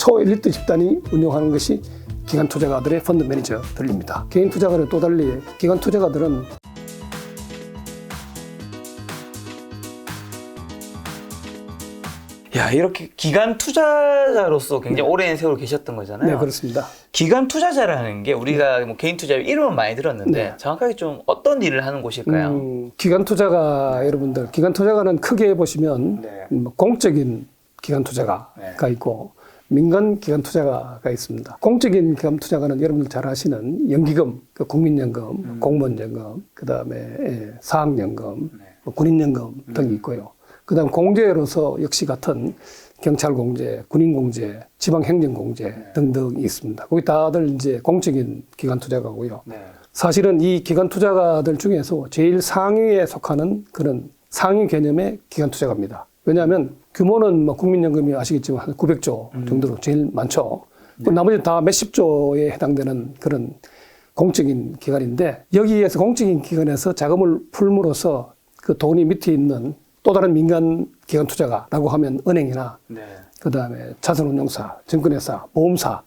초엘리트 집단이 운영하는 것이 기관 투자가들의 펀드 매니저들입니다. 개인 투자가는 또 달리 기관 투자가들은 야, 이렇게 기관 투자자로서 굉장히 오랜 세월 계셨던 거잖아요. 네, 그렇습니다. 기관 투자자라는 게 우리가 뭐 개인 투자 이름은 많이 들었는데 네. 정확하게 좀 어떤 일을 하는 곳일까요? 기관 투자가 여러분들 기관 투자가는 크게 보시면 공적인 기관 투자가가 있고 민간 기관 투자가가 있습니다. 공적인 기관 투자가는 여러분들 잘 아시는 연기금, 국민연금, 공무원연금, 그다음에 사학연금, 군인연금 등이 있고요. 그다음 공제로서 역시 같은 경찰공제, 군인공제, 지방행정공제 등등이 있습니다. 거기 다들 이제 공적인 기관 투자가고요. 사실은 이 기관 투자가들 중에서 제일 상위에 속하는 그런 상위 개념의 기관 투자가입니다. 왜냐하면 규모는 뭐 국민연금이 아시겠지만 한 900조 정도로 제일 많죠. 나머지 다 몇십 조에 해당되는 그런 공적인 기관인데 여기에서 공적인 기관에서 자금을 풀므로써 그 돈이 밑에 있는 또 다른 민간 기관 투자가라고 하면 은행이나 그다음에 자산운용사, 증권회사, 보험사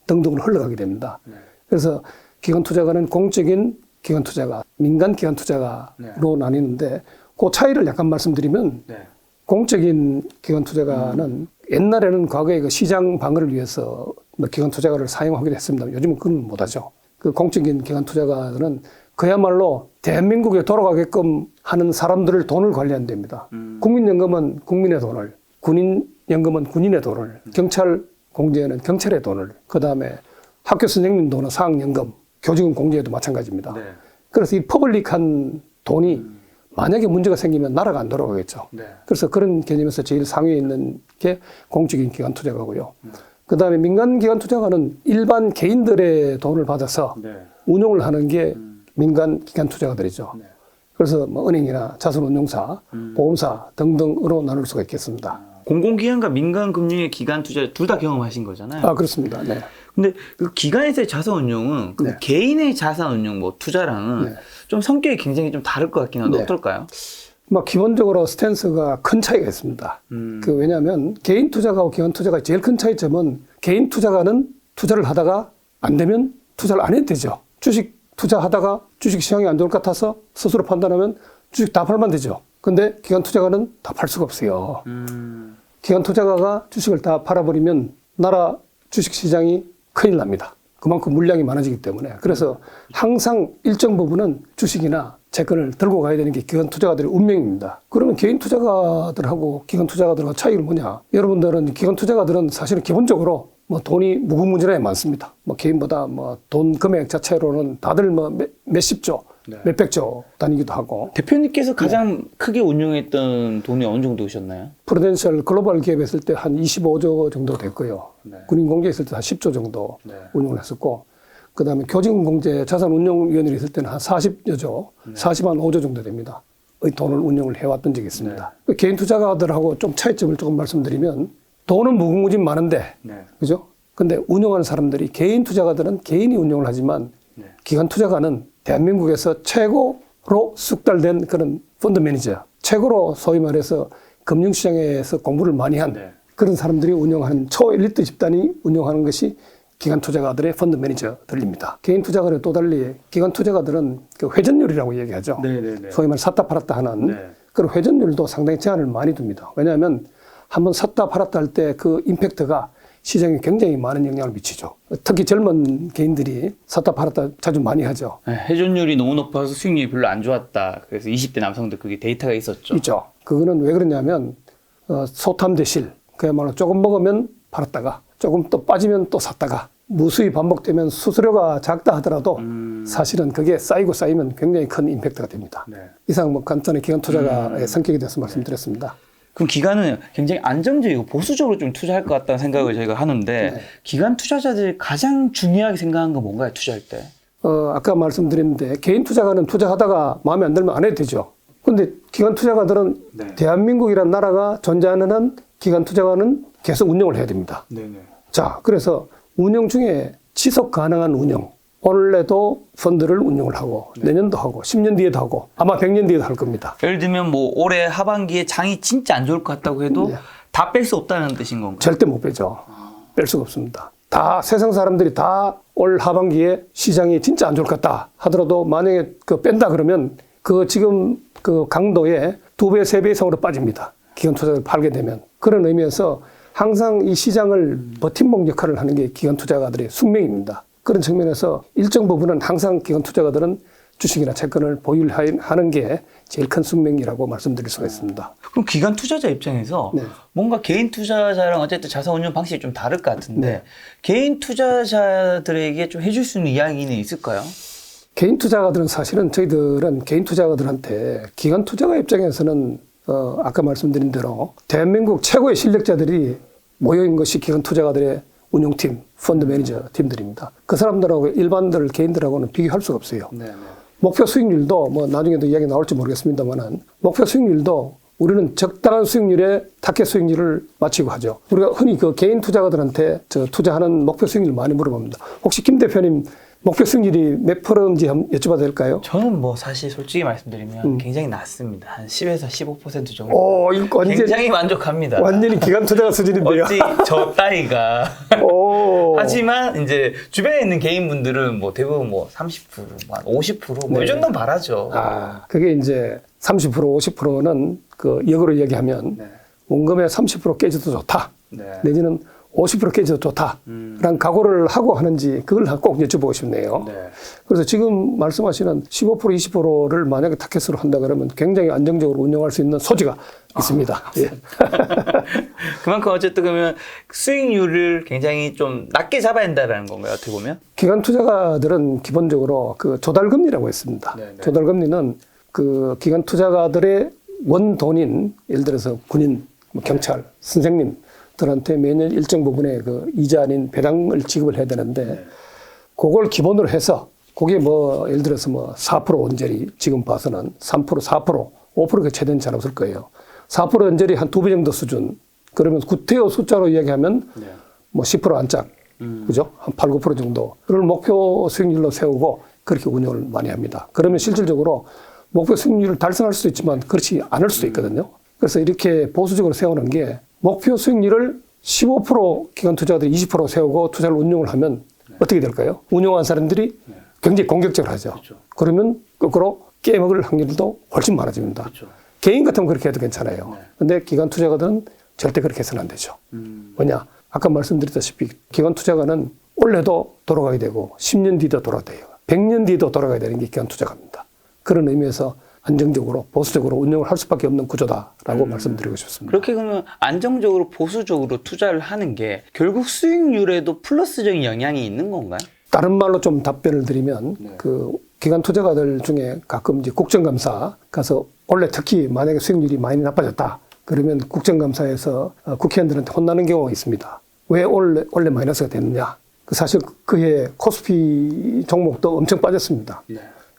등등으로 흘러가게 됩니다. 그래서 기관 투자가는 공적인 기관 투자가, 민간 기관 투자가로 나뉘는데 그 차이를 약간 말씀드리면 공적인 기관 투자가는 옛날에는 과거에 그 시장 방어를 위해서 기관 투자가를 사용하기도 했습니다. 요즘은 그건 못하죠. 그 공적인 기관 투자가는 그야말로 대한민국에 돌아가게끔 하는 사람들을 돈을 관리하는 데입니다. 국민연금은 국민의 돈을, 군인연금은 군인의 돈을, 경찰 공제는 경찰의 돈을, 그 다음에 학교 선생님 돈은 사학연금, 교직원 공제에도 마찬가지입니다. 그래서 이 퍼블릭한 돈이 만약에 문제가 생기면 나라가 안 돌아가겠죠. 그래서 그런 개념에서 제일 상위에 있는 게 공적인 기관 투자가고요. 그 다음에 민간 기관 투자가는 일반 개인들의 돈을 받아서 운용을 하는 게 민간 기관 투자가들이죠. 그래서 뭐 은행이나 자산운용사, 보험사 등등으로 나눌 수가 있겠습니다. 공공기관과 민간금융의 기관 투자 둘 다 경험하신 거잖아요. 아, 그렇습니다. 네. 근데 그 기관에서의 자산운용은 그 개인의 자산운용 뭐 투자랑은 좀 성격이 굉장히 좀 다를 것 같긴 한데 어떨까요? 뭐 기본적으로 스탠스가 큰 차이가 있습니다. 왜냐하면 개인 투자가하고 기관 투자가 제일 큰 차이점은 개인 투자가는 투자를 하다가 안 되면 투자를 안 해도 되죠. 주식 투자하다가 주식 시장이 안 좋을 것 같아서 스스로 판단하면 주식 다 팔면 되죠. 근데 기관 투자가는 다 팔 수가 없어요. 기관 투자가가 주식을 다 팔아버리면 나라 주식 시장이 큰일 납니다. 그만큼 물량이 많아지기 때문에. 그래서 항상 일정 부분은 주식이나 채권을 들고 가야 되는 게 기관 투자가들의 운명입니다. 그러면 개인 투자가들하고 기관 투자가들과 차이가 뭐냐? 여러분들은 기관 투자가들은 사실은 기본적으로 뭐 돈이 무궁무진하게 많습니다. 뭐 개인보다 뭐 돈 금액 자체로는 다들 뭐 몇십조, 몇백조 단위기도 하고. 대표님께서 가장 크게 운용했던 돈이 어느 정도셨나요? 프루덴셜 글로벌 기업에 있을 때 한 25조 정도 됐고요. 군인공제에 있을 때 한 10조 정도 운용을 했었고, 그 다음에 교직원공제 자산운용위원회에 있을 때는 한 40여 조, 40한 5조 정도 됩니다. 의 돈을 운용을 해왔던 적이 있습니다. 개인 투자가들하고 좀 차이점을 조금 말씀드리면 돈은 무궁무진 많은데, 그죠? 근데 운용하는 사람들이 개인 투자가들은 개인이 운용을 하지만 기관 투자가는 대한민국에서 최고로 숙달된 그런 펀드 매니저, 최고로 소위 말해서 금융시장에서 공부를 많이 한 그런 사람들이 운영하는 초엘리트 집단이 운영하는 것이 기관 투자가들의 펀드 매니저들입니다. 개인 투자가는 또 달리 기관 투자가들은 그 회전율이라고 얘기하죠. 소위 말 샀다 팔았다 하는 그런 회전율도 상당히 제한을 많이 둡니다. 왜냐하면 한번 샀다 팔았다 할 때 그 임팩트가 시장에 굉장히 많은 영향을 미치죠. 특히 젊은 개인들이 샀다 팔았다 자주 많이 하죠. 회전율이 너무 높아서 수익률이 별로 안 좋았다. 그래서 20대 남성들 그게 데이터가 있었죠. 있죠. 그거는 왜 그러냐면 소탐대실, 그야말로 조금 먹으면 팔았다가 조금 또 빠지면 또 샀다가 무수히 반복되면 수수료가 작다 하더라도 사실은 그게 쌓이고 쌓이면 굉장히 큰 임팩트가 됩니다. 이상 뭐 간단히 기관 투자가의 성격에 대해서 말씀드렸습니다. 그럼 기관은 굉장히 안정적이고 보수적으로 좀 투자할 것 같다는 생각을 저희가 하는데 기관 투자자들이 가장 중요하게 생각하는 건 뭔가요? 투자할 때? 아까 말씀드렸는데 개인 투자가는 투자하다가 마음에 안 들면 안 해도 되죠. 근데 기관 투자가들은 대한민국이라는 나라가 존재하는 한 기관 투자가는 계속 운영을 해야 됩니다. 자, 그래서 운영 중에 지속 가능한 운영. 올해도 펀드를 운영을 하고 내년도 하고 10년 뒤에도 하고 아마 100년 뒤에도 할 겁니다. 예를 들면 뭐 올해 하반기에 장이 진짜 안 좋을 것 같다고 해도 다 뺄 수 없다는 뜻인 건가요? 절대 못 빼죠. 뺄 수가 없습니다. 다 세상 사람들이 다 올 하반기에 시장이 진짜 안 좋을 것 같다 하더라도 만약에 그 뺀다 그러면 그 지금 그 강도의 2배, 3배 이상으로 빠집니다. 기관 투자를 팔게 되면. 그런 의미에서 항상 이 시장을 버팀목 역할을 하는 게 기관 투자가들의 숙명입니다. 그런 측면에서 일정 부분은 항상 기관 투자가들은 주식이나 채권을 보유하는 게 제일 큰 숙명이라고 말씀드릴 수가 있습니다. 그럼 기관 투자자 입장에서 네. 뭔가 개인 투자자랑 어쨌든 자산 운용 방식이 좀 다를 것 같은데 네. 개인 투자자들에게 좀 해줄 수 있는 이야기는 있을까요? 개인 투자가들은 사실은 저희들은 개인 투자가들한테 기관 투자가 입장에서는 아까 말씀드린 대로 대한민국 최고의 실력자들이 모여있는 것이 기관 투자가들의 운용팀, 펀드 매니저 팀들입니다. 그 사람들하고 일반들 개인들하고는 비교할 수가 없어요. 목표 수익률도 뭐 나중에도 이야기 나올지 모르겠습니다만은 목표 수익률도 우리는 적당한 수익률에 타겟 수익률을 맞추고 하죠. 우리가 흔히 그 개인 투자가들한테 투자하는 목표 수익률 많이 물어봅니다. 혹시 김 대표님 목표 수익률이 몇 %인지 한번 여쭤봐도 될까요? 저는 뭐 사실 솔직히 말씀드리면 굉장히 낮습니다. 한 10에서 15% 정도. 오, 이거 완전, 굉장히 만족합니다. 완전히 기관 투자가 수준인데요. 어찌 저 따위가. 오. 하지만 이제 주변에 있는 개인분들은 뭐 대부분 뭐 30%, 한 50%뭐 이 정도는 바라죠. 아, 그게 이제 30%, 50%는 그 역으로 얘기하면 원금의 30% 깨져도 좋다. 내지는 50% 깨져도 좋다. 라는 각오를 하고 하는지 그걸 꼭 여쭤보고 싶네요. 그래서 지금 말씀하시는 15%, 20%를 만약에 타겟으로 한다 그러면 굉장히 안정적으로 운영할 수 있는 소지가 있습니다. 예. 그만큼 어쨌든 그러면 수익률을 굉장히 좀 낮게 잡아야 된다는 건가요? 어떻게 보면? 기관 투자가들은 기본적으로 그 조달금리라고 했습니다. 조달금리는 그 기관 투자가들의 원돈인 예를 들어서 군인, 뭐 경찰, 선생님들한테 매년 일정 부분의 그 이자 아닌 배당을 지급을 해야 되는데 그걸 기본으로 해서 그게 뭐 예를 들어서 뭐 4% 언저리 지금 봐서는 3%, 4%, 5%가 최대는 잘 없을 거예요. 4% 언저리 한 2배 정도 수준. 그러면 구태여 숫자로 이야기하면 뭐 10% 안짝. 그죠? 한 8, 9% 정도. 그걸 목표 수익률로 세우고 그렇게 운영을 많이 합니다. 그러면 실질적으로 목표 수익률을 달성할 수도 있지만 그렇지 않을 수도 있거든요. 그래서 이렇게 보수적으로 세우는 게 목표 수익률을 15% 기관 투자자들이 20% 세우고 투자를 운용을 하면 어떻게 될까요? 운용한 사람들이 굉장히 공격적으로 하죠. 그러면 거꾸로 깨먹을 확률도 훨씬 많아집니다. 개인 같으면 그렇게 해도 괜찮아요. 근데 기관 투자가들은 절대 그렇게 해서는 안 되죠. 뭐냐? 아까 말씀드렸다시피 기관 투자가는 올해도 돌아가야 되고 10년 뒤도 돌아가야 돼요. 100년 뒤도 돌아가야 되는 게 기관 투자가입니다. 그런 의미에서 안정적으로 보수적으로 운영을 할 수밖에 없는 구조다라고 말씀드리고 싶습니다. 그렇게 그러면 안정적으로 보수적으로 투자를 하는 게 결국 수익률에도 플러스적인 영향이 있는 건가요? 다른 말로 좀 답변을 드리면 그 기관 투자가들 중에 가끔 이제 국정감사 가서 원래 특히 만약에 수익률이 많이 나빠졌다 그러면 국정감사에서 국회의원들한테 혼나는 경우가 있습니다. 왜 원래 마이너스가 됐느냐? 사실 그해 코스피 종목도 엄청 빠졌습니다.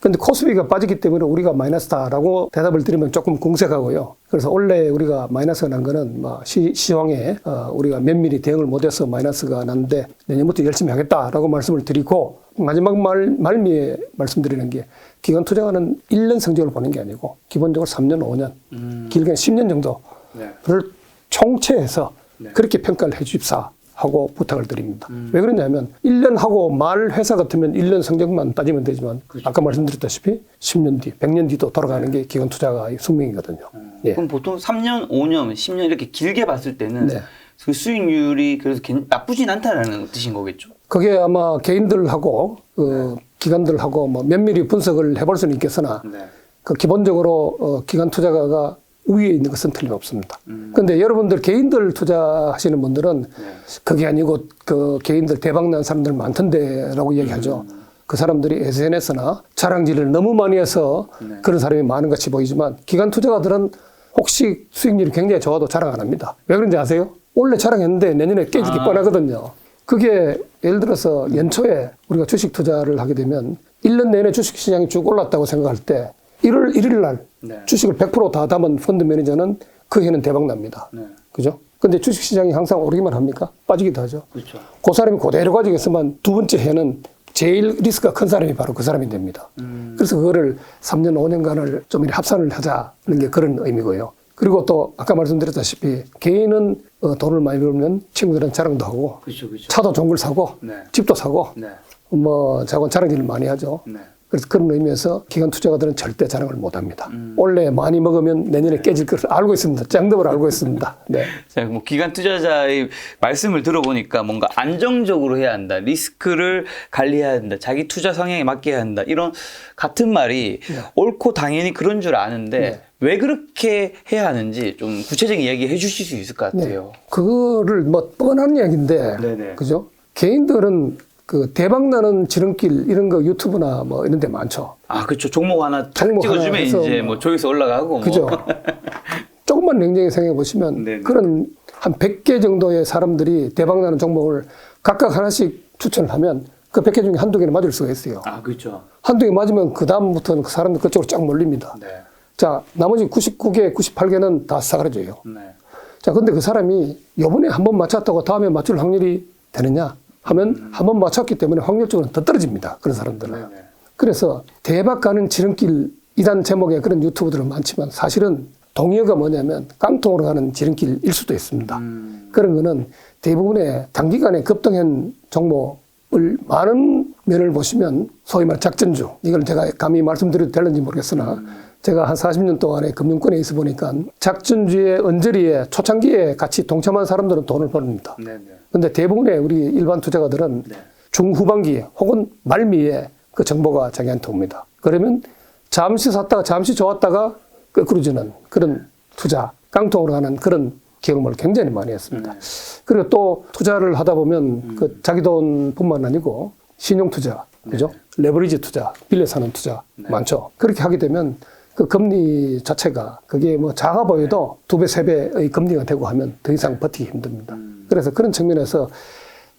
근데 코스피가 빠지기 때문에 우리가 마이너스다라고 대답을 드리면 조금 궁색하고요. 그래서 원래 우리가 마이너스가 난 거는 시황에 우리가 면밀히 대응을 못해서 마이너스가 났는데 내년부터 열심히 하겠다라고 말씀을 드리고 마지막 말미에 말씀드리는 게 기관 투자가는 1년 성적을 보는 게 아니고 기본적으로 3년, 5년, 길게는 10년 정도를 총체해서 그렇게 평가를 해 주십사. 하고 부탁을 드립니다. 왜 그러냐면 1년 하고 말 회사 같으면 1년 성적만 따지면 되지만 아까 말씀드렸다시피 10년 뒤, 100년 뒤도 돌아가는 게 기관 투자가의 숙명이거든요. 예. 그럼 보통 3년, 5년, 10년 이렇게 길게 봤을 때는 그 수익률이 그래서 나쁘진 않다라는 뜻인 거겠죠? 그게 아마 개인들하고 기관들하고 뭐 면밀히 분석을 해볼 수는 있겠으나 그 기본적으로 기관 투자가가 위에 있는 것은 틀림없습니다. 그런데 여러분들 개인들 투자하시는 분들은 그게 아니고 그 개인들 대박난 사람들 많던데라고 얘기하죠. 그 사람들이 SNS나 자랑질을 너무 많이 해서 그런 사람이 많은 같이 보이지만 기관 투자가들은 혹시 수익률이 굉장히 좋아도 자랑 안 합니다. 왜 그런지 아세요? 원래 자랑했는데 내년에 깨지기 뻔하거든요. 그게 예를 들어서 연초에 우리가 주식 투자를 하게 되면 1년 내내 주식시장이 쭉 올랐다고 생각할 때 1월 1일 날 주식을 100% 다 담은 펀드 매니저는 그 해는 대박 납니다. 그죠? 근데 주식시장이 항상 오르기만 합니까? 빠지기도 하죠. 그렇죠. 그 사람이 그대로 가지고 있으면 두 번째 해는 제일 리스크가 큰 사람이 바로 그 사람이 됩니다. 그래서 그거를 3년, 5년간을 좀 합산을 하자는 게 그런 의미고요. 그리고 또 아까 말씀드렸다시피 개인은 돈을 많이 벌면 친구들은 자랑도 하고 그렇죠, 그렇죠. 차도 좋은 걸 사고 네. 집도 사고 네. 뭐 자랑 일을 많이 하죠. 네. 그래서 그런 의미에서 기관 투자가들은 절대 자랑을 못 합니다. 올해 많이 먹으면 내년에 깨질 것을 알고 있습니다. 짱법을 알고 있습니다. 네. 자, 뭐 기관 투자자의 말씀을 들어보니까 뭔가 안정적으로 해야 한다. 리스크를 관리해야 한다. 자기 투자 성향에 맞게 해야 한다. 이런 같은 말이 옳고 당연히 그런 줄 아는데 네. 왜 그렇게 해야 하는지 좀 구체적인 이야기 해 주실 수 있을 것 같아요. 그거를 뭐 뻔한 이야기인데, 네네. 그죠? 개인들은 그 대박나는 지름길 이런 거 유튜브나 뭐 이런 데 많죠. 아, 그렇죠. 종목 하나 탁 종목 찍어주면 하나 해서 이제 뭐 조회수 올라가고. 그죠? 뭐. 조금만 냉정히 생각해 보시면 네네. 그런 한 100개 정도의 사람들이 대박나는 종목을 각각 하나씩 추천을 하면 그 100개 중에 한두 개는 맞을 수가 있어요. 아, 그렇죠. 한두 개 맞으면 그 다음부터는 그 사람들 그쪽으로 쫙 몰립니다. 네. 자, 나머지 99개, 98개는 다 사그라져요. 네. 자, 근데 그 사람이 요번에 한 번 맞췄다고 다음에 맞출 확률이 되느냐 하면 한 번 맞췄기 때문에 확률적으로 더 떨어집니다. 그런 사람들은. 네네. 그래서 대박 가는 지름길 이란 제목의 그런 유튜브들은 많지만 사실은 동의어가 뭐냐면 깡통으로 가는 지름길일 수도 있습니다. 그런 거는 대부분의 단기간에 급등한 종목을 많은 면을 보시면 소위 말해 작전주, 이걸 제가 감히 말씀드려도 될는지 모르겠으나 제가 한 40년 동안에 금융권에 있어 보니까 작전주의 언저리에 초창기에 같이 동참한 사람들은 돈을 벌습니다. 네네. 근데 대부분의 우리 일반 투자가들은 네. 중후반기에 혹은 말미에 그 정보가 자기한테 옵니다. 그러면 잠시 샀다가 잠시 좋았다가 끄끄러지는 그런 투자, 깡통으로 하는 그런 경험을 굉장히 많이 했습니다. 그리고 또 투자를 하다 보면 그 자기 돈뿐만 아니고 신용 투자, 그죠? 레버리지 투자, 빌려 사는 투자 많죠. 그렇게 하게 되면 그 금리 자체가 그게 뭐 작아 보여도 2배, 3배의 금리가 되고 하면 더 이상 버티기 힘듭니다. 그래서 그런 측면에서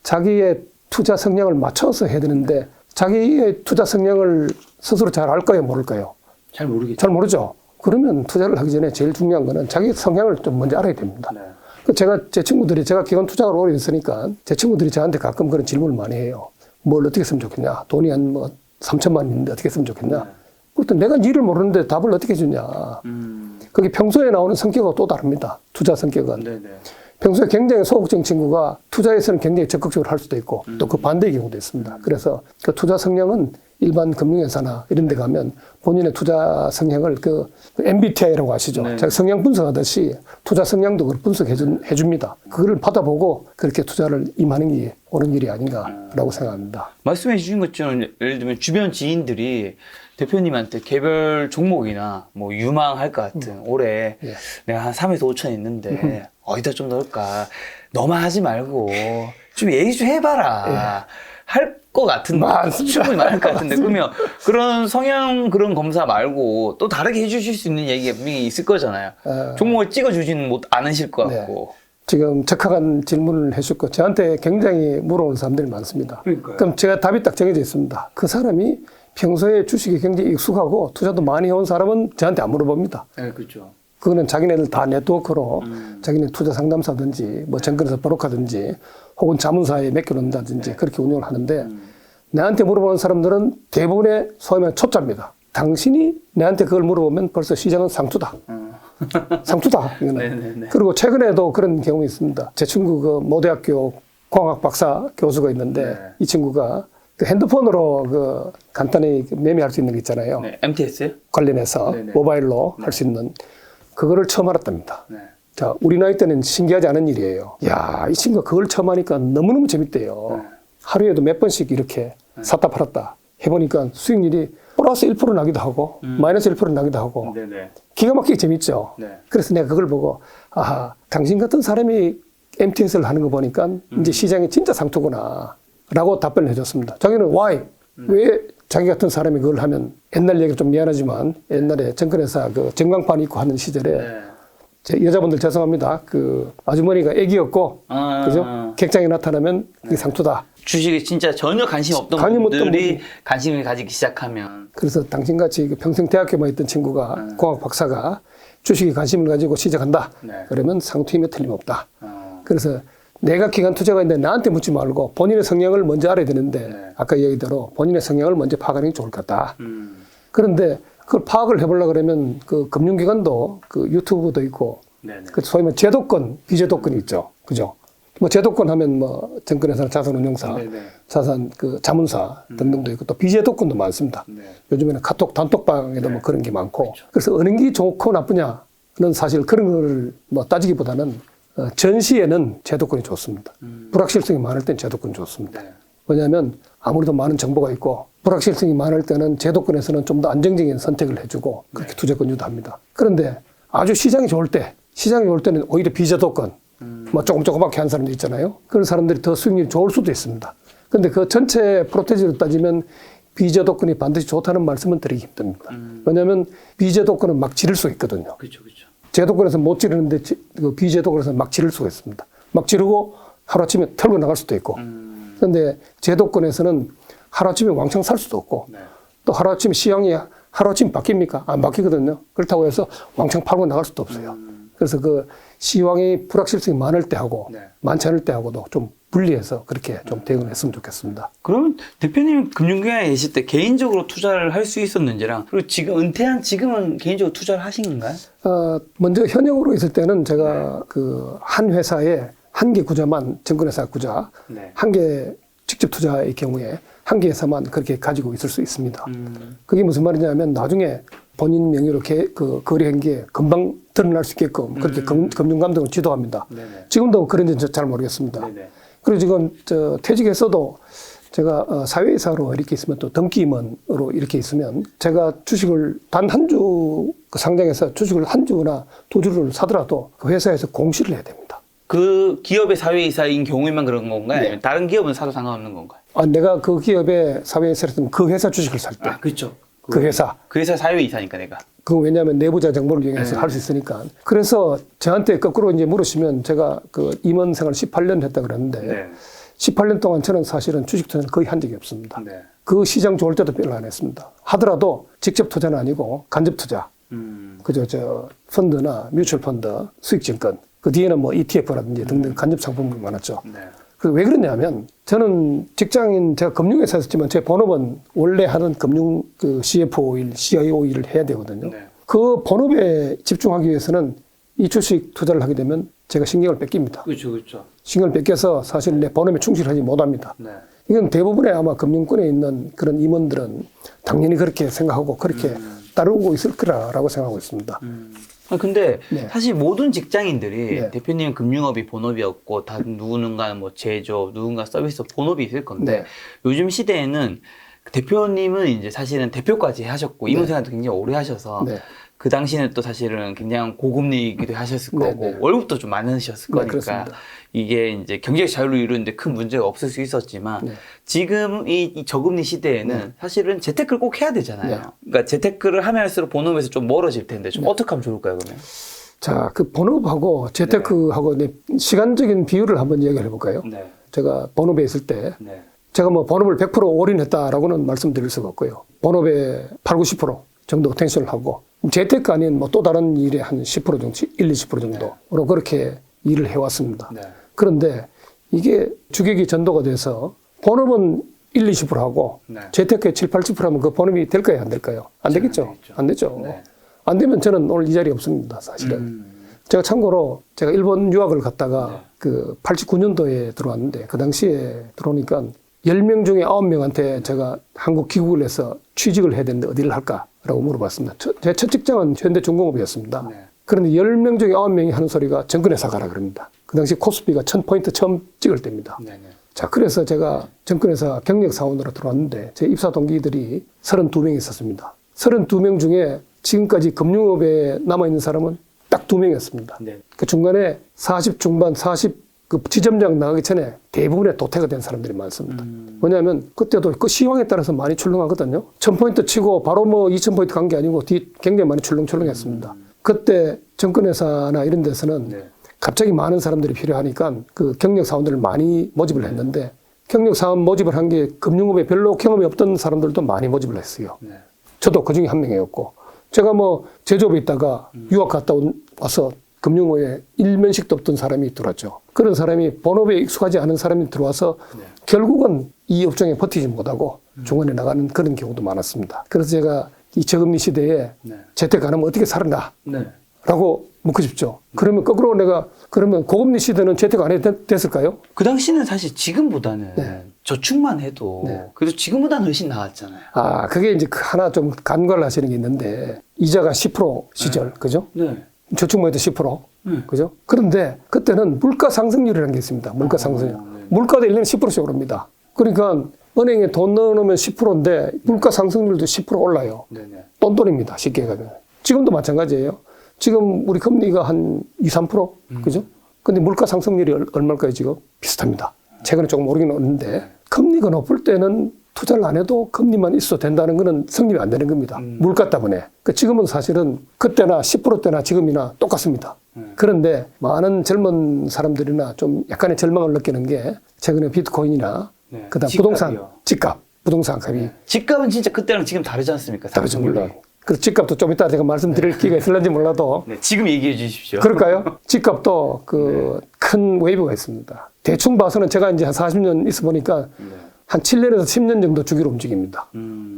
자기의 투자 성향을 맞춰서 해야 되는데 자기의 투자 성향을 스스로 잘 알까요, 모를까요? 잘 모르겠죠. 잘 모르죠. 그러면 투자를 하기 전에 제일 중요한 거는 자기 성향을 좀 먼저 알아야 됩니다. 네. 제가 기관 투자를 오래 했으니까 제 친구들이 저한테 가끔 그런 질문을 많이 해요. 뭘 어떻게 했으면 좋겠냐? 돈이 한 뭐 3천만 있는데 어떻게 했으면 좋겠냐? 그것도 내가 일을 모르는데 답을 어떻게 주냐? 그게 평소에 나오는 성격과 또 다릅니다. 투자 성격은. 네네. 평소에 굉장히 소극적인 친구가 투자에서는 굉장히 적극적으로 할 수도 있고 또 그 반대의 경우도 있습니다. 그래서 그 투자 성향은 일반 금융회사나 이런 데 가면 본인의 투자 성향을 그 MBTI라고 아시죠? 네. 자기 성향 분석하듯이 투자 성향도 그걸 분석해 줍니다. 그걸 받아보고 그렇게 투자를 임하는 게 옳은 일이 아닌가라고 생각합니다. 말씀해 주신 것처럼 예를 들면 주변 지인들이 대표님한테 개별 종목이나 뭐 유망할 것 같은 올해 예. 내가 한 3에서 5천 있는데 어디다 좀 넣을까? 너만 하지 말고 좀 얘기 좀 해봐라. 할 것 같은데 맞습니다. 충분히 많을 것 같은데 그러면 그런 성향 그런 검사 말고 또 다르게 해주실 수 있는 얘기가 분명히 있을 거잖아요. 종목을 찍어주지는 못 않으실 것 같고. 지금 적합한 질문을 해주셨고 저한테 굉장히 물어오는 사람들이 많습니다. 그러니까요. 그럼 제가 답이 딱 정해져 있습니다. 그 사람이 평소에 주식이 굉장히 익숙하고 투자도 많이 해온 사람은 저한테 안 물어봅니다. 네, 그렇죠. 그거는 자기네들 다 네트워크로 자기네 투자 상담사든지 뭐 증권에서 브로커든지 혹은 자문사에 맡겨놓는다든지 그렇게 운영을 하는데 나한테 물어보는 사람들은 대부분의 소위 말해 초짜입니다. 당신이 나한테 그걸 물어보면 벌써 시장은 상투다. 상투다. 이거는. 네네네. 그리고 최근에도 그런 경험이 있습니다. 제 친구 그 모대학교 공학 박사 교수가 있는데 네. 이 친구가 그 핸드폰으로 그 간단히 매매할 수 있는 게 있잖아요. 네, MTS요? 관련해서 네네. 모바일로 할 수 있는 그거를 처음 알았답니다. 네. 자, 우리 나이 때는 신기하지 않은 일이에요. 야, 이 친구가 그걸 처음 하니까 너무너무 재밌대요. 하루에도 몇 번씩 이렇게 샀다 팔았다 해보니까 수익률이 플러스 1% 나기도 하고 마이너스 1% 나기도 하고 네네. 기가 막히게 재밌죠. 네. 그래서 내가 그걸 보고 아하, 당신 같은 사람이 MTS를 하는 거 보니까 이제 시장이 진짜 상투구나 라고 답변을 해줬습니다. 자기는 why? 왜 자기 같은 사람이 그걸 하면 옛날 얘기가 좀 미안하지만 옛날에 증권회사 그 전광판 입고 하는 시절에 네. 제 여자분들 죄송합니다. 그 아주머니가 애기였고 그죠? 객장에 나타나면 그게 상투다. 주식에 진짜 전혀 관심 없던 관심 없던 분들이 분이. 관심을 가지기 시작하면 그래서 당신같이 그 평생 대학교만 있던 친구가 공학 박사가 주식에 관심을 가지고 시작한다. 네. 그러면 상투임에 틀림없다. 그래서 내가 기관 투자가 있는데 나한테 묻지 말고 본인의 성향을 먼저 알아야 되는데 네. 아까 얘기대로 본인의 성향을 먼저 파악하는 게 좋을 것 같다. 그런데 그걸 파악을 해보려고 그러면 그 금융기관도 그 유튜브도 있고 네네. 그 소위 말 제도권, 비제도권이 있죠. 그죠? 뭐 제도권 하면 뭐 증권회사, 자산운용사, 네네. 자산 그 자문사 등등도 있고 또 비제도권도 많습니다. 네. 요즘에는 카톡 단톡방에도 뭐 그런 게 많고 그래서 어느 게 좋고 나쁘냐는 사실 그런 걸 뭐 따지기보다는 전시에는 제도권이 좋습니다. 불확실성이 많을 땐 제도권이 좋습니다. 네. 왜냐하면 아무래도 많은 정보가 있고 불확실성이 많을 때는 제도권에서는 좀 더 안정적인 선택을 해주고 그렇게 투자권 유도합니다. 그런데 아주 시장이 좋을 때는 오히려 비제도권 뭐 조그맣게 한 사람도 있잖아요. 그런 사람들이 더 수익률이 좋을 수도 있습니다. 그런데 그 전체 프로테지로 따지면 비제도권이 반드시 좋다는 말씀은 드리기 힘듭니다. 왜냐하면 비제도권은 막 지를 수 있거든요. 그렇죠, 그렇죠. 제도권에서 못 지르는데 그 비제도권에서 막 지를 수가 있습니다. 막 지르고 하루아침에 털고 나갈 수도 있고. 그런데 제도권에서는 하루아침에 왕창 살 수도 없고 네. 또 하루아침에 시황이 하루아침에 바뀝니까? 안 바뀌거든요. 그렇다고 해서 왕창 팔고 나갈 수도 없어요. 그래서 그 시황이 불확실성이 많을 때 하고 네. 많지 않을 때 하고도 좀 분리해서 그렇게 좀 대응을 했으면 좋겠습니다. 그러면 대표님 금융기관에 계실 때 개인적으로 투자를 할 수 있었는지랑 그리고 지금 은퇴한 지금은 개인적으로 투자를 하신 건가요? 먼저 현역으로 있을 때는 제가 그 한 회사에 한 개 구자만 증권회사 구자 네. 한 개 직접 투자의 경우에 한 개 회사만 그렇게 가지고 있을 수 있습니다. 그게 무슨 말이냐면 나중에 본인 명의로 그 거래한 게 금방 드러날 수 있게끔 그렇게 금융감독을 지도합니다. 네네. 지금도 그런지는 잘 모르겠습니다. 네네. 그리고 지금 퇴직했어도 제가 사회이사로 이렇게 있으면 또 등기임원으로 이렇게 있으면 제가 주식을 단 한 주 상장해서 주식을 한 주나 두 주를 사더라도 그 회사에서 공시를 해야 됩니다. 그 기업의 사회이사인 경우에만 그런 건가요? 네. 아니면 다른 기업은 사도 상관없는 건가요? 내가 그 기업의 사회이사였으면 그 회사 주식을 살 때. 그렇죠. 그 회사. 그 회사 사회이사니까 내가. 그 왜냐하면 내부자 정보를 이용해서 할 수 있으니까. 그래서 저한테 거꾸로 이제 물으시면 제가 그 임원 생활 18년 했다 그랬는데 네. 18년 동안 저는 사실은 주식 투자는 거의 한 적이 없습니다. 네. 그 시장 좋을 때도 별로 안 했습니다. 하더라도 직접 투자는 아니고 간접 투자. 그죠? 저 펀드나 뮤추얼 펀드, 수익증권. 그 뒤에는 뭐 ETF라든지 등등 간접 상품이 많았죠. 네. 그래서 왜 그러냐면 저는 직장인 제가 금융회사였지만 제 본업은 원래 하는 금융 그 CFO 일, CIO 일을 해야 되거든요. 네. 그 본업에 집중하기 위해서는 이 주식 투자를 하게 되면 제가 신경을 뺏깁니다. 그렇죠, 그렇죠. 신경을 뺏겨서 사실 내 본업에 충실하지 못합니다. 네. 이건 대부분의 아마 금융권에 있는 그런 임원들은 당연히 그렇게 생각하고 그렇게 따르고 있을 거라고 생각하고 있습니다. 근데 네. 사실 모든 직장인들이 네. 대표님 금융업이 본업이었고 다 누군가는 뭐 제조업, 누군가 서비스 본업이 있을 건데 네. 요즘 시대에는 대표님은 이제 사실은 대표까지 하셨고 임원생활도 굉장히 오래 하셔서 네. 그 당시에는 또 사실은 굉장히 고금리이기도 하셨을 네, 거고 네. 월급도 좀 많으셨을 네, 거니까 그렇습니다. 이게 이제 경제적 자유를 이루는데 큰 문제가 없을 수 있었지만 네. 지금 이 저금리 시대에는 사실은 재테크를 꼭 해야 되잖아요. 네. 그러니까 재테크를 하면 할수록 본업에서 좀 멀어질 텐데 좀 어떻게 하면 좋을까요, 그러면? 자, 그 본업하고 재테크하고 시간적인 비율을 한번 이야기를 해볼까요? 네. 제가 본업에 있을 때 네. 제가 뭐 본업을 100% 올인했다라고는 말씀드릴 수가 없고요. 본업의 8, 90% 정도 텐션을 하고 재테크 아닌 뭐 또 다른 일에 한 10% 정도, 1, 20% 정도로 그렇게 일을 해왔습니다. 네. 그런데 이게 주객이 전도가 돼서 본업은 1, 20% 하고 네. 재테크에 7, 80% 하면 그 본업이 될까요? 안 될까요? 안 되겠죠? 안 되죠. 네. 안 되면 저는 오늘 이 자리에 없습니다. 사실은. 제가 참고로 제가 일본 유학을 갔다가 그 89년도에 들어왔는데 그 당시에 들어오니까 10명 중에 9명한테 제가 한국 귀국을 해서 취직을 해야 되는데 어디를 할까라고 물어봤습니다. 제 첫 직장은 현대중공업이었습니다. 네. 그런데 10명 중에 9명이 하는 소리가 증권회사 가라 그럽니다. 그 당시 코스피가 1000포인트 처음 찍을 때입니다. 네네. 자, 그래서 제가 증권회사 경력사원으로 들어왔는데 제 입사 동기들이 32명 있었습니다. 32명 중에 지금까지 금융업에 남아있는 사람은 딱 2명이었습니다. 네. 그 중간에 40 중반, 40 그 지점장 나가기 전에 대부분의 도태가 된 사람들이 많습니다. 왜냐하면 그때도 그 시황에 따라서 많이 출렁하거든요. 1000포인트 치고 바로 뭐 2000포인트 간 게 아니고 굉장히 많이 출렁출렁했습니다. 그때 증권회사나 이런 데서는 네. 갑자기 많은 사람들이 필요하니까 그 경력 사원들을 많이 모집을 했는데 경력 사원 모집을 한 게 금융업에 별로 경험이 없던 사람들도 많이 모집을 했어요. 네. 저도 그 중에 한 명이었고 제가 뭐 제조업에 있다가 유학 갔다 와서 금융업에 일면식도 없던 사람이 들어왔죠. 그런 사람이 본업에 익숙하지 않은 사람이 들어와서 결국은 이 업종에 버티지 못하고 중간에 나가는 그런 경우도 많았습니다. 그래서 제가 이 저금리 시대에 네. 재테크 안 하면 어떻게 살아나? 네. 라고 묻고 싶죠. 그러면 거꾸로 내가 그러면 고금리 시대는 재테크 안 해도 됐을까요? 그 당시는 사실 지금보다는 네. 저축만 해도 네. 그래도 지금보다는 훨씬 나았잖아요. 아, 그게 이제 하나 좀 간과를 하시는 게 있는데 이자가 10% 시절, 그죠? 네. 저축만 해도 10%, 그죠? 그런데 그때는 물가 상승률이라는 게 있습니다. 물가 상승률. 네. 물가도 1년에 10%씩 오릅니다. 그러니까 은행에 돈 넣어놓으면 10%인데 물가 상승률도 10% 올라요. 네네. 똔똔입니다. 쉽게 얘기하면. 지금도 마찬가지예요. 지금 우리 금리가 한 2, 3%? 그죠? 근데 물가 상승률이 얼마일까요, 지금? 비슷합니다. 최근에 조금 오르긴 오르는데, 금리가 높을 때는 투자를 안 해도 금리만 있어도 된다는 거는 성립이 안 되는 겁니다. 물가 때문에. 지금은 사실은 그때나 10%대나 지금이나 똑같습니다. 그런데 많은 젊은 사람들이나 좀 약간의 절망을 느끼는 게 최근에 비트코인이나 네. 그다음 집값이요. 부동산, 집값, 부동산 값이 집값은 진짜 그때랑 지금 다르지 않습니까? 다르죠, 상승률이. 물론. 그래서 집값도 좀 이따 제가 말씀드릴 기회가 있을런지 몰라도 네, 지금 얘기해 주십시오. 그럴까요? 집값도 그 큰 웨이브가 있습니다. 대충 봐서는 제가 이제 한 40년 있어 보니까 네. 한 7년에서 10년 정도 주기로 움직입니다.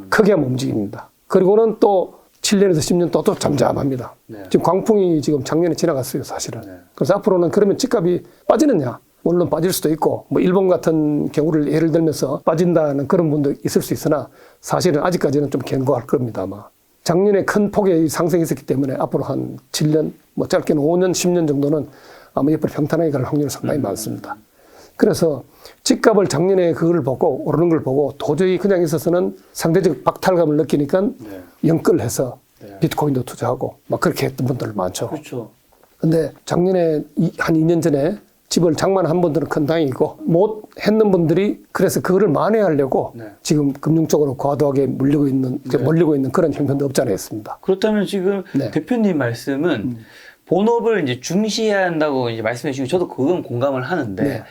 크게 하면 움직입니다. 그리고는 또 7년에서 10년 또 잠잠합니다. 네. 지금 광풍이 지금 작년에 지나갔어요, 사실은. 네. 그래서 앞으로는 그러면 집값이 빠지느냐? 물론 빠질 수도 있고, 뭐 일본 같은 경우를 예를 들면서 빠진다는 그런 분도 있을 수 있으나 사실은 아직까지는 좀 견고할 겁니다, 아마. 작년에 큰 폭의 상승이 있었기 때문에 앞으로 한 7년, 뭐 짧게는 5년, 10년 정도는 아마 옆으로 평탄하게 갈 확률이 상당히 많습니다. 그래서 집값을 작년에 그걸 보고 오르는 걸 보고 도저히 그냥 있어서는 상대적 박탈감을 느끼니까 네. 영끌해서 네. 비트코인도 투자하고 막 그렇게 했던 분들 많죠. 그렇죠. 근데 작년에 한 2년 전에 집을 장만한 분들은 큰 다행이고 못 했는 분들이 그래서 그거를 만회하려고 네. 지금 금융 쪽으로 과도하게 몰리고 있는 그런 형편도 없지 않아 있습니다. 그렇다면 지금 네. 대표님 말씀은 본업을 이제 중시해야 한다고 이제 말씀해 주시고 저도 그건 공감을 하는데 네.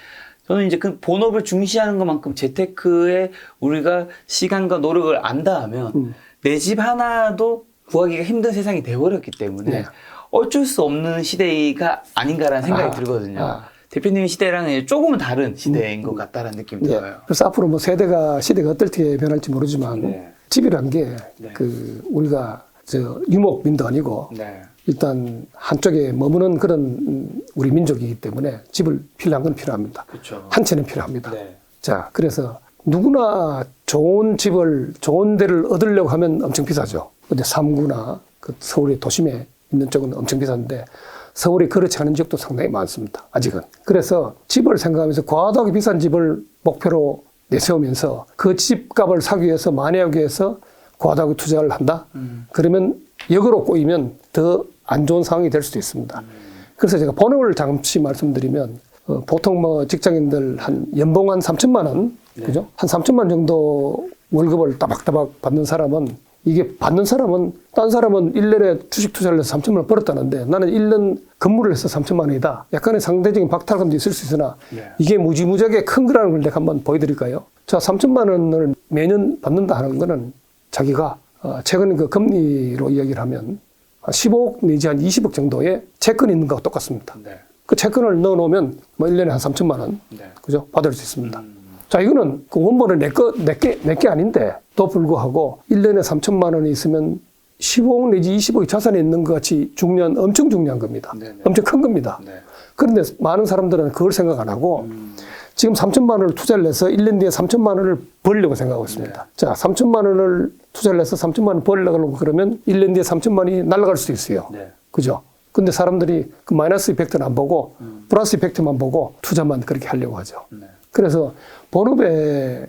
저는 이제 그 본업을 중시하는 것만큼 재테크에 우리가 시간과 노력을 안 다하면 내 집 하나도 구하기가 힘든 세상이 돼버렸기 때문에 네. 어쩔 수 없는 시대가 아닌가라는 생각이 들거든요. 대표님 시대랑은 조금은 다른 시대인 것 같다라는 느낌이 네. 들어요. 그래서 앞으로 뭐 시대가 어떻게 변할지 모르지만 네. 집이란 게 네. 우리가 유목민도 아니고 네. 일단 한쪽에 머무는 그런 우리 민족이기 때문에 집을 필요한 건 필요합니다. 그렇죠. 한 채는 필요합니다. 네. 자, 그래서 누구나 좋은 집을, 좋은 데를 얻으려고 하면 엄청 비싸죠. 근데 삼구나 그 서울의 도심에 있는 쪽은 엄청 비싼데 서울이 그렇지 않은 지역도 상당히 많습니다. 아직은. 그래서 집을 생각하면서 과도하게 비싼 집을 목표로 내세우면서 그 집값을 사기 위해서 만회하기 위해서 과다하게 투자를 한다? 그러면 역으로 꼬이면 더 안 좋은 상황이 될 수도 있습니다. 그래서 제가 본업을 잠시 말씀드리면 보통 뭐 직장인들 한 연봉 한 3천만 원, 그죠? 한 3천만 정도 월급을 따박따박 받는 사람은 이게 받는 사람은 딴 사람은 1년에 주식 투자를 해서 3천만 원 벌었다는데 나는 1년 근무를 해서 3천만 원이다. 약간의 상대적인 박탈감도 있을 수 있으나 이게 무지무지하게 큰 거라는 걸 내가 한번 보여드릴까요? 자, 3천만 원을 매년 받는다 하는 거는 자기가 최근 그 금리로 이야기를 하면 15억 내지 한 20억 정도의 채권이 있는 거하고 똑같습니다. 네. 그 채권을 넣어놓으면 뭐 1년에 한 3천만 원, 네. 그죠? 받을 수 있습니다. 자, 이거는 그 원본은 내게 아닌데 또 불구하고 1년에 3천만 원이 있으면 15억 내지 20억이 자산에 있는 것 같이 엄청 중요한 겁니다. 네네. 엄청 큰 겁니다. 네. 그런데 많은 사람들은 그걸 생각 안 하고 지금 3천만 원을 투자를 해서 1년 뒤에 3천만 원을 벌려고 생각하고 있습니다. 네. 자, 3천만 원을 투자를 해서 3천만 원 벌려고 그러면 1년 뒤에 3천만 원이 날아갈 수도 있어요. 네. 그죠? 근데 사람들이 그 마이너스 이펙트는 안 보고 플러스 이펙트만 보고 투자만 그렇게 하려고 하죠. 네. 그래서 본업에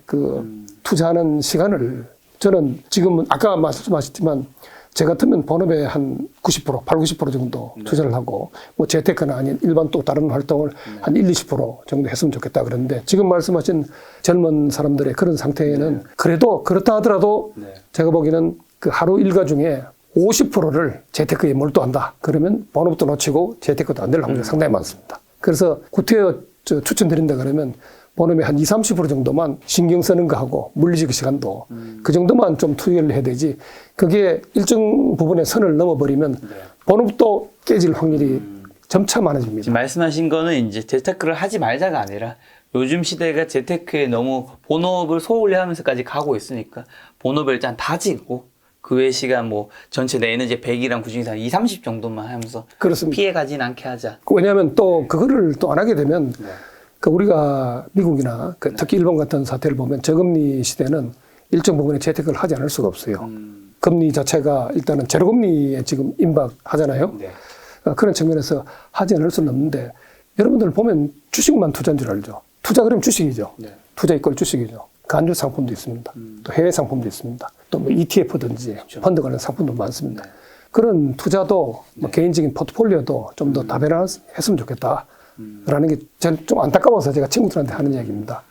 투자하는 시간을 저는 지금은 아까 말씀하셨지만 제 같으면 본업에 한 90%, 80, 90% 정도 투자를 하고 뭐 재테크나 아닌 일반 또 다른 활동을 한 1, 20% 정도 했으면 좋겠다 그러는데 지금 말씀하신 젊은 사람들의 그런 상태에는 그래도 그렇다 하더라도 제가 보기에는 그 하루 일과 중에 50%를 재테크에 몰두한다. 그러면 본업도 놓치고 재테크도 안 될 확률이 상당히 많습니다. 그래서 구태여 추천드린다 그러면 본업에 한 20, 30% 정도만 신경 쓰는 거 하고 물리적 시간도 그 정도만 좀 투여를 해야 되지 그게 일정 부분의 선을 넘어버리면 본업도 깨질 확률이 점차 많아집니다. 지금 말씀하신 거는 이제 재테크를 하지 말자가 아니라 요즘 시대가 재테크에 너무 본업을 소홀히 하면서까지 가고 있으니까 본업을 일단 다지고 그 외 시간 뭐 전체 내 에너지 100이랑 그중에서 2, 30 정도만 하면서 그렇습니다. 피해 가진 않게 하자. 왜냐하면 또 그거를 또 안 하게 되면 그 우리가 미국이나 특히 일본 같은 사태를 보면 저금리 시대는 일정 부분의 재테크를 하지 않을 수가 없어요. 금리 자체가 일단은 제로금리에 지금 임박하잖아요. 그런 측면에서 하지 않을 수는 없는데 여러분들 보면 주식만 투자인 줄 알죠. 투자 그러면 주식이죠. 투자 이꼴 주식이죠. 간주 상품도 있습니다. 또 해외 상품도 있습니다. 또 뭐 ETF든지 펀드 관련 상품도 많습니다. 그런 투자도 뭐 개인적인 포트폴리오도 좀 더 다변화했으면 좋겠다라는 게 저는 좀 안타까워서 제가 친구들한테 하는 이야기입니다.